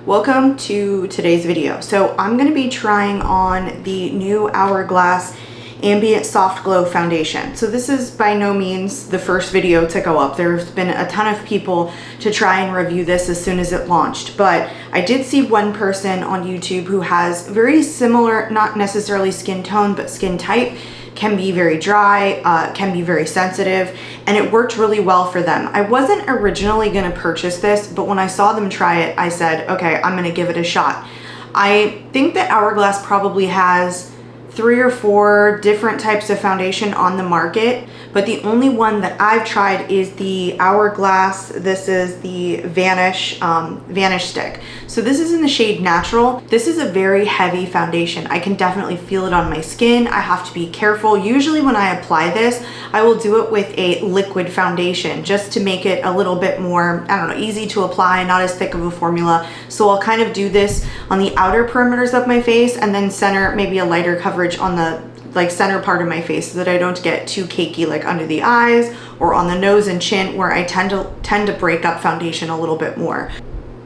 Welcome to today's video. So I'm going to be trying on the new Hourglass Ambient Soft Glow Foundation. So this is by no means the first video to go up. There's been a ton of people to try and review this as soon as it launched, but I did see one person on YouTube who has very similar, not necessarily skin tone, but skin type, can be very dry, can be very sensitive, and it worked really well for them. I wasn't originally gonna purchase this, but when I saw them try it, I said, okay, I'm gonna give it a shot. I think that Hourglass probably has 3 or 4 different types of foundation on the market, but the only one that I've tried is the Hourglass. This is the Vanish stick. So this is in the shade Natural. This is a very heavy foundation. I can definitely feel it on my skin. I have to be careful. Usually when I apply this, I will do it with a liquid foundation just to make it a little bit more, I don't know, easy to apply, not as thick of a formula. So I'll kind of do this on the outer perimeters of my face and then center maybe a lighter coverage on the center part of my face so that I don't get too cakey like under the eyes or on the nose and chin, where I tend to break up foundation a little bit more.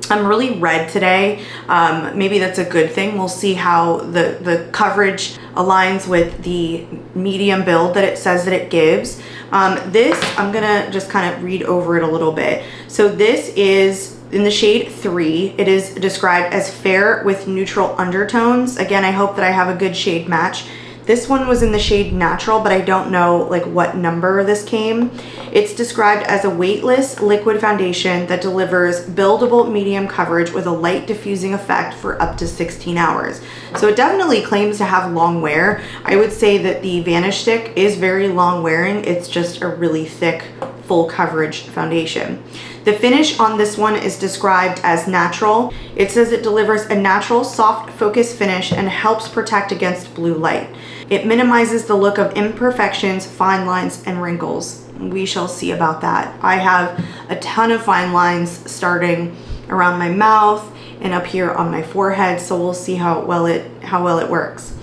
I'm really red today. Maybe that's a good thing. We'll see how the coverage aligns with the medium build that it says that it gives. This, I'm gonna just kind of read over it a little bit. So this is in the shade 3. It is described as fair with neutral undertones. Again, I hope that I have a good shade match. This one was in the shade Natural, but I don't know like what number this came. It's described as a weightless liquid foundation that delivers buildable medium coverage with a light diffusing effect for up to 16 hours. So it definitely claims to have long wear. I would say that the Vanish stick is very long wearing. It's just a really thick, full coverage foundation. The finish on this one is described as natural. It says it delivers a natural, soft, focused finish and helps protect against blue light. It minimizes the look of imperfections, fine lines, and wrinkles. We shall see about that. I have a ton of fine lines starting around my mouth and up here on my forehead, so we'll see how well it works.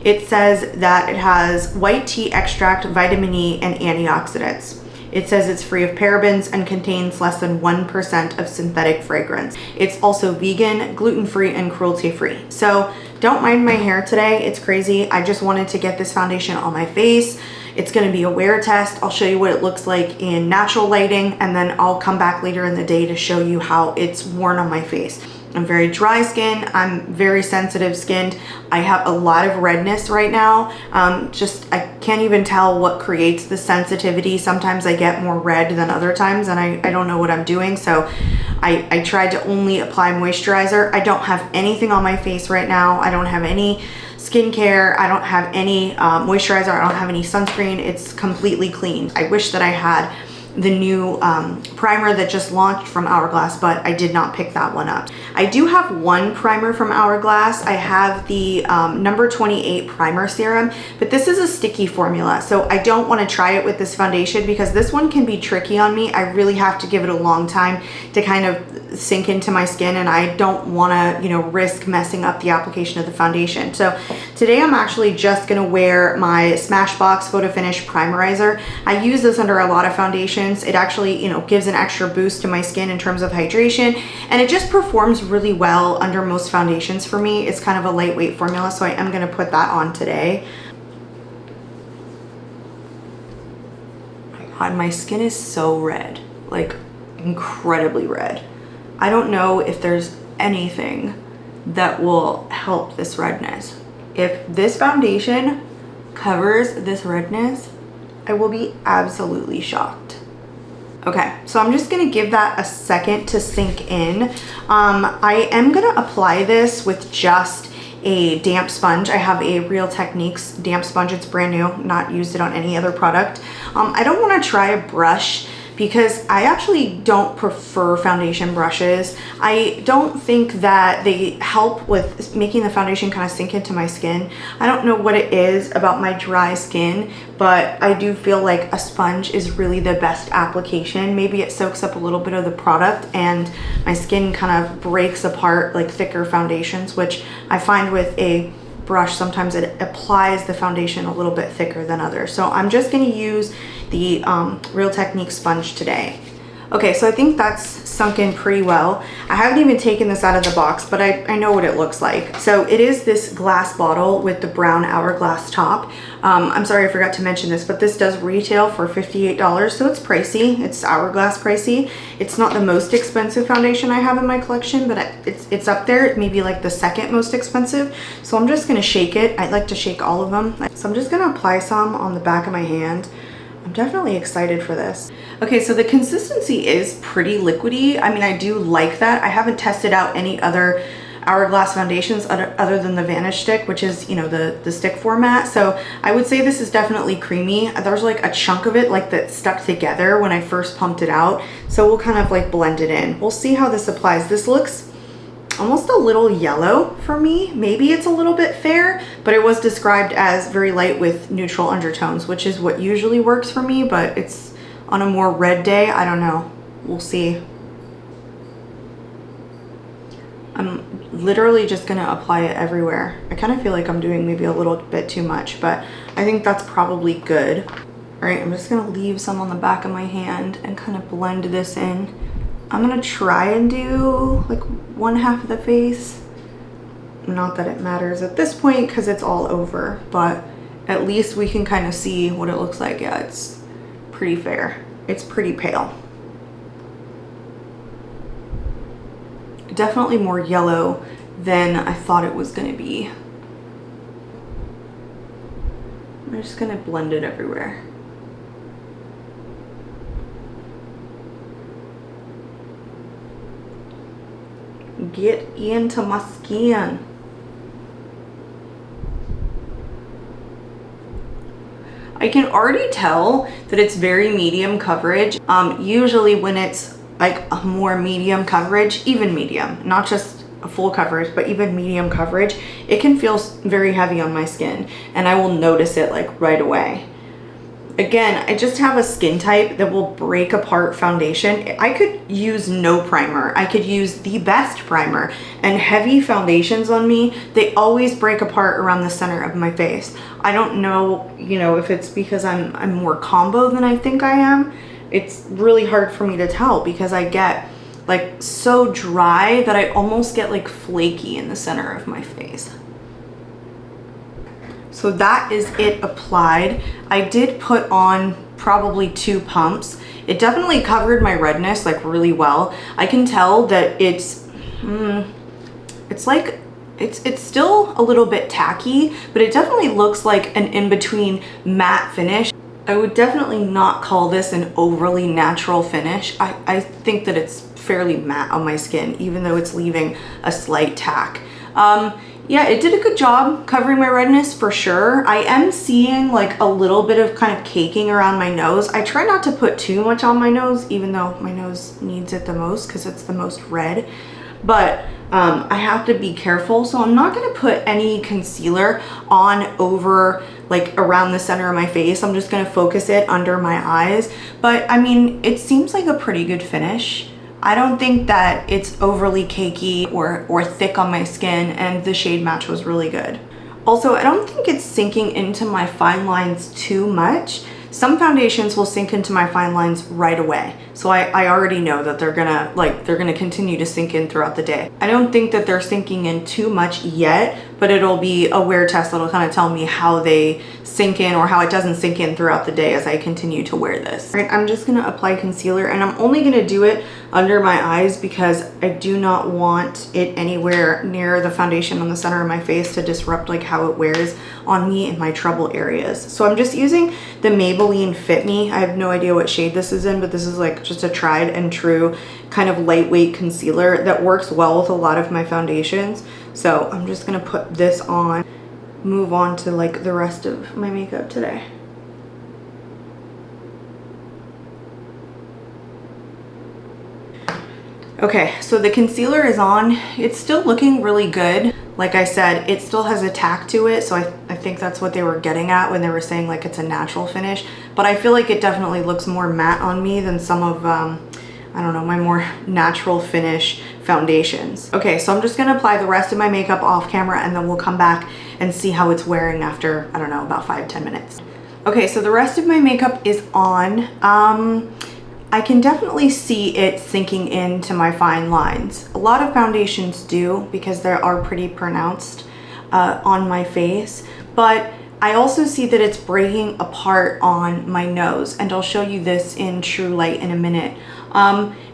It says that it has white tea extract, vitamin E, and antioxidants. It says it's free of parabens and contains less than 1% of synthetic fragrance. It's also vegan, gluten-free, and cruelty-free. So don't mind my hair today. It's crazy. I just wanted to get this foundation on my face. It's gonna be a wear test. I'll show you what it looks like in natural lighting, and then I'll come back later in the day to show you how it's worn on my face. I'm very dry skin. I'm very sensitive skinned. I have a lot of redness right now. I can't even tell what creates the sensitivity. Sometimes I get more red than other times, and I don't know what I'm doing. So I tried to only apply moisturizer. I don't have anything on my face right now. I don't have any skincare. I don't have any moisturizer. I don't have any sunscreen. It's completely clean. I wish that I had the new primer that just launched from Hourglass, but I did not pick that one up. I do have one primer from Hourglass. I have the number 28 primer serum, but this is a sticky formula, so I don't want to try it with this foundation because this one can be tricky on me. I really have to give it a long time to kind of sink into my skin, and I don't want to, risk messing up the application of the foundation. So today I'm actually just going to wear my Smashbox Photo Finish Primerizer. I use this under a lot of foundations. It actually, gives an extra boost to my skin in terms of hydration, and it just performs really well under most foundations for me. It's kind of a lightweight formula, so I am going to put that on today. My God, my skin is so red, like incredibly red. I don't know if there's anything that will help this redness. If this foundation covers this redness, I will be absolutely shocked. Okay, so I'm just gonna give that a second to sink in. I am gonna apply this with just a damp sponge. I have a Real Techniques damp sponge. It's brand new, not used it on any other product. I don't wanna try a brush because I actually don't prefer foundation brushes. I don't think that they help with making the foundation kind of sink into my skin. I don't know what it is about my dry skin, but I do feel like a sponge is really the best application. Maybe it soaks up a little bit of the product and my skin kind of breaks apart like thicker foundations, which I find with a brush, sometimes it applies the foundation a little bit thicker than others. So I'm just gonna use the Real Techniques sponge today. Okay, so I think that's sunk in pretty well. I haven't even taken this out of the box, but I know what it looks like. So it is this glass bottle with the brown hourglass top. I'm sorry, I forgot to mention this, but this does retail for $58, so it's pricey. It's hourglass pricey. It's not the most expensive foundation I have in my collection, but it's up there, maybe like the second most expensive. So I'm just gonna shake it. I like to shake all of them. So I'm just gonna apply some on the back of my hand. I'm definitely excited for this. Okay, so the consistency is pretty liquidy. I mean, I do like that. I haven't tested out any other hourglass foundations other than the Vanish stick, which is, you know, the stick format. So I would say this is definitely creamy. There's like a chunk of it like that stuck together when I first pumped it out. So we'll kind of like blend it in. We'll see how this applies. This looks almost a little yellow for me. Maybe it's a little bit fair, but it was described as very light with neutral undertones, which is what usually works for me, but it's on a more red day. I don't know. We'll see. I'm literally just gonna apply it everywhere. I kind of feel like I'm doing maybe a little bit too much, but I think that's probably good. All right, I'm just gonna leave some on the back of my hand and kind of blend this in. I'm gonna try and do like one half of the face. Not that it matters at this point because it's all over, but at least we can kind of see what it looks like. Yeah, it's pretty fair. It's pretty pale. Definitely more yellow than I thought it was gonna be. I'm just gonna blend it everywhere. Get into my skin. I can already tell that it's very medium coverage. Usually when it's like a more medium coverage, even medium, not just a full coverage, but even medium coverage, it can feel very heavy on my skin and I will notice it like right away. Again, I just have a skin type that will break apart foundation. I could use no primer. I could use the best primer, and heavy foundations on me, they always break apart around the center of my face. I don't know, you know, if it's because I'm more combo than I think I am. It's really hard for me to tell because I get like so dry that I almost get like flaky in the center of my face. So that is it applied. I did put on probably 2 pumps. It definitely covered my redness like really well. I can tell that it's like, it's still a little bit tacky, but it definitely looks like an in-between matte finish. I would definitely not call this an overly natural finish. I think that it's fairly matte on my skin, even though it's leaving a slight tack. Yeah, it did a good job covering my redness for sure. I am seeing like a little bit of kind of caking around my nose. I try not to put too much on my nose, even though my nose needs it the most because it's the most red. But I have to be careful. So I'm not gonna put any concealer on over like around the center of my face. I'm just gonna focus it under my eyes. But I mean, it seems like a pretty good finish. I don't think that it's overly cakey or thick on my skin, and the shade match was really good. Also, I don't think it's sinking into my fine lines too much. Some foundations will sink into my fine lines right away. So I already know that they're gonna continue to sink in throughout the day. I don't think that they're sinking in too much yet, but it'll be a wear test that'll kind of tell me how they sink in or how it doesn't sink in throughout the day as I continue to wear this. All right, I'm just gonna apply concealer, and I'm only gonna do it under my eyes because I do not want it anywhere near the foundation on the center of my face to disrupt like how it wears on me in my trouble areas. So I'm just using the Maybelline Fit Me. I have no idea what shade this is in, but this is like just a tried and true kind of lightweight concealer that works well with a lot of my foundations. So I'm just gonna put this on, move on to like the rest of my makeup today. Okay, so the concealer is on. It's still looking really good. Like I said, it still has a tack to it, so I think that's what they were getting at when they were saying like it's a natural finish. But I feel like it definitely looks more matte on me than some of, I don't know, my more natural finish foundations. Okay, so I'm just gonna apply the rest of my makeup off camera, and then we'll come back and see how it's wearing after, I don't know, about 5-10 minutes. Okay, so the rest of my makeup is on. I can definitely see it sinking into my fine lines. A lot of foundations do because they are pretty pronounced on my face, but I also see that it's breaking apart on my nose, and I'll show you this in true light in a minute.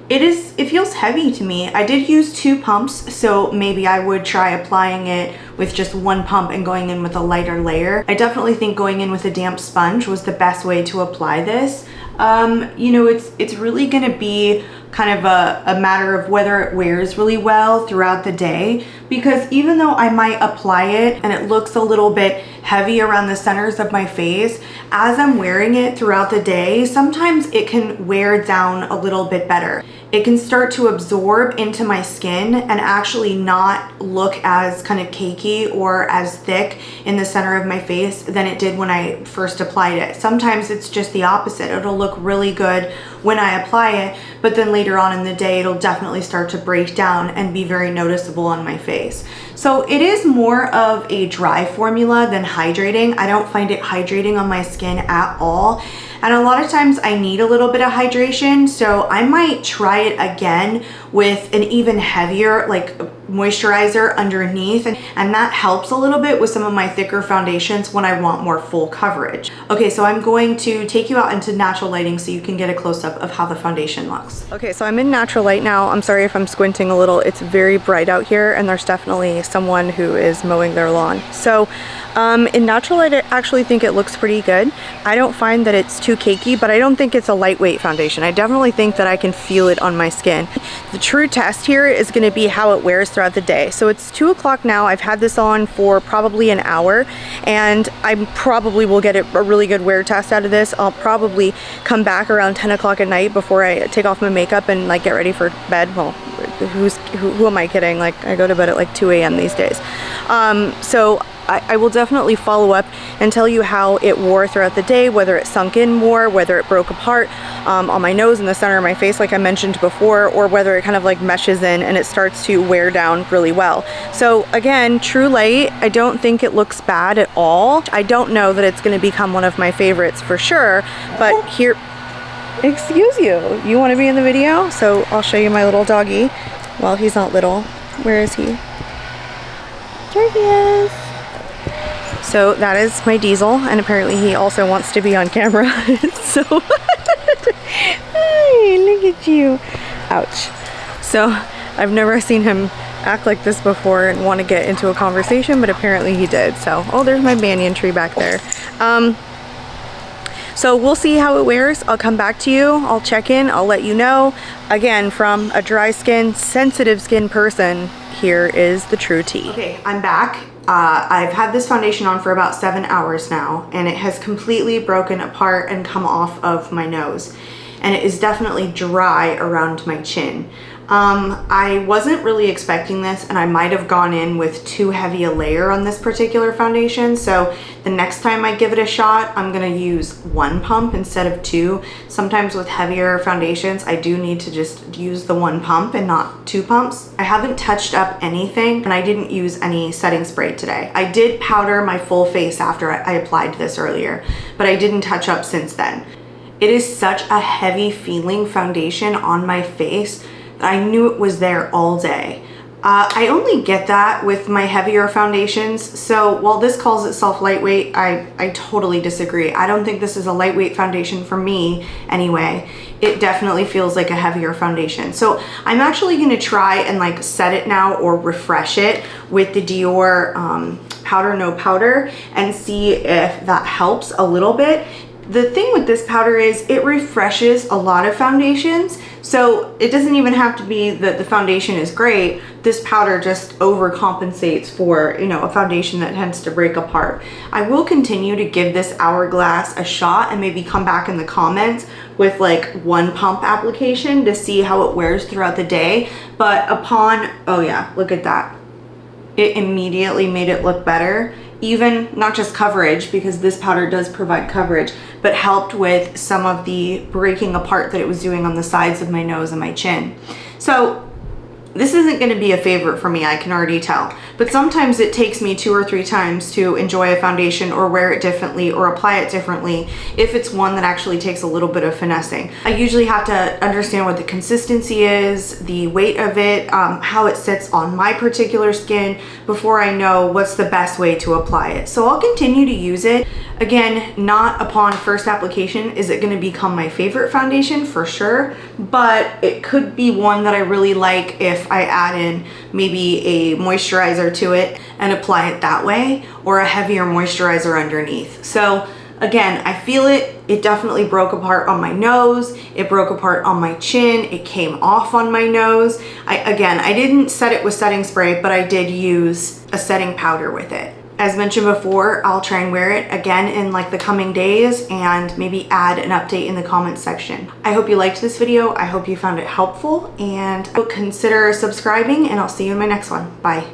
It feels heavy to me. I did use 2 pumps, so maybe I would try applying it with just 1 pump and going in with a lighter layer. I definitely think going in with a damp sponge was the best way to apply this. You know, it's really gonna be kind of a matter of whether it wears really well throughout the day, because even though I might apply it and it looks a little bit heavy around the centers of my face, as I'm wearing it throughout the day, sometimes it can wear down a little bit better. It can start to absorb into my skin and actually not look as kind of cakey or as thick in the center of my face than it did when I first applied it. Sometimes it's just the opposite. It'll look really good when I apply it, but then later on in the day, it'll definitely start to break down and be very noticeable on my face. So it is more of a dry formula than hydrating. I don't find it hydrating on my skin at all. And a lot of times I need a little bit of hydration, so I might try it again with an even heavier like moisturizer underneath, and that helps a little bit with some of my thicker foundations when I want more full coverage. Okay, so I'm going to take you out into natural lighting so you can get a close-up of how the foundation looks. Okay, so I'm in natural light now. I'm sorry if I'm squinting a little. It's very bright out here, and there's definitely someone who is mowing their lawn. So in natural light, I actually think it looks pretty good. I don't find that it's too cakey, but I don't think it's a lightweight foundation. I definitely think that I can feel it on my skin. The true test here is going to be how it wears throughout the day. So it's 2 o'clock now. I've had this on for probably an hour, and I probably will get a really good wear test out of this. I'll probably come back around 10 o'clock at night before I take off my makeup and like get ready for bed. Well, who am I kidding? Like, I go to bed at like 2 a.m. these days. So I will definitely follow up and tell you how it wore throughout the day, whether it sunk in more, whether it broke apart on my nose and the center of my face like I mentioned before, or whether it kind of like meshes in and it starts to wear down really well. So again, true light, I don't think it looks bad at all. I don't know that it's going to become one of my favorites for sure, but here, excuse you, you want to be in the video? So I'll show you my little doggy. Well, he's not little. Where is he? There he is. So that is my Diesel, and apparently he also wants to be on camera. So, hey, look at you. Ouch. So I've never seen him act like this before and want to get into a conversation, but apparently he did. So, oh, there's my banyan tree back there. So we'll see how it wears. I'll come back to you. I'll check in. I'll let you know. Again, from a dry skin, sensitive skin person, here is the true tea. Okay, I'm back. I've had this foundation on for about 7 hours now, and it has completely broken apart and come off of my nose, and it is definitely dry around my chin. I wasn't really expecting this, and I might have gone in with too heavy a layer on this particular foundation, so the next time I give it a shot, I'm gonna use 1 pump instead of 2. Sometimes with heavier foundations, I do need to just use the 1 pump and not 2 pumps. I haven't touched up anything, and I didn't use any setting spray today. I did powder my full face after I applied this earlier, but I didn't touch up since then. It is such a heavy feeling foundation on my face that I knew it was there all day. I only get that with my heavier foundations, so while this calls itself lightweight, I totally disagree. I don't think this is a lightweight foundation for me anyway. It definitely feels like a heavier foundation. So I'm actually gonna try and like set it now or refresh it with the Dior Powder No Powder and see if that helps a little bit. The thing with this powder is it refreshes a lot of foundations, so it doesn't even have to be that the foundation is great. This powder just overcompensates for, you know, a foundation that tends to break apart. I will continue to give this Hourglass a shot and maybe come back in the comments with like 1 pump application to see how it wears throughout the day. But upon, oh yeah, look at that. It immediately made it look better. Even not just coverage, because this powder does provide coverage, but helped with some of the breaking apart that it was doing on the sides of my nose and my chin. So This isn't going to be a favorite for me, I can already tell. But sometimes it takes me 2 or 3 times to enjoy a foundation or wear it differently or apply it differently if it's one that actually takes a little bit of finessing. I usually have to understand what the consistency is, the weight of it, how it sits on my particular skin before I know what's the best way to apply it. So I'll continue to use it. Again, not upon first application is it going to become my favorite foundation for sure, but it could be one that I really like if I add in maybe a moisturizer to it and apply it that way, or a heavier moisturizer underneath. So again, I feel it. It definitely broke apart on my nose. It broke apart on my chin. It came off on my nose. I didn't set it with setting spray, but I did use a setting powder with it. As mentioned before, I'll try and wear it again in like the coming days and maybe add an update in the comments section. I hope you liked this video. I hope you found it helpful, and consider subscribing, and I'll see you in my next one. Bye.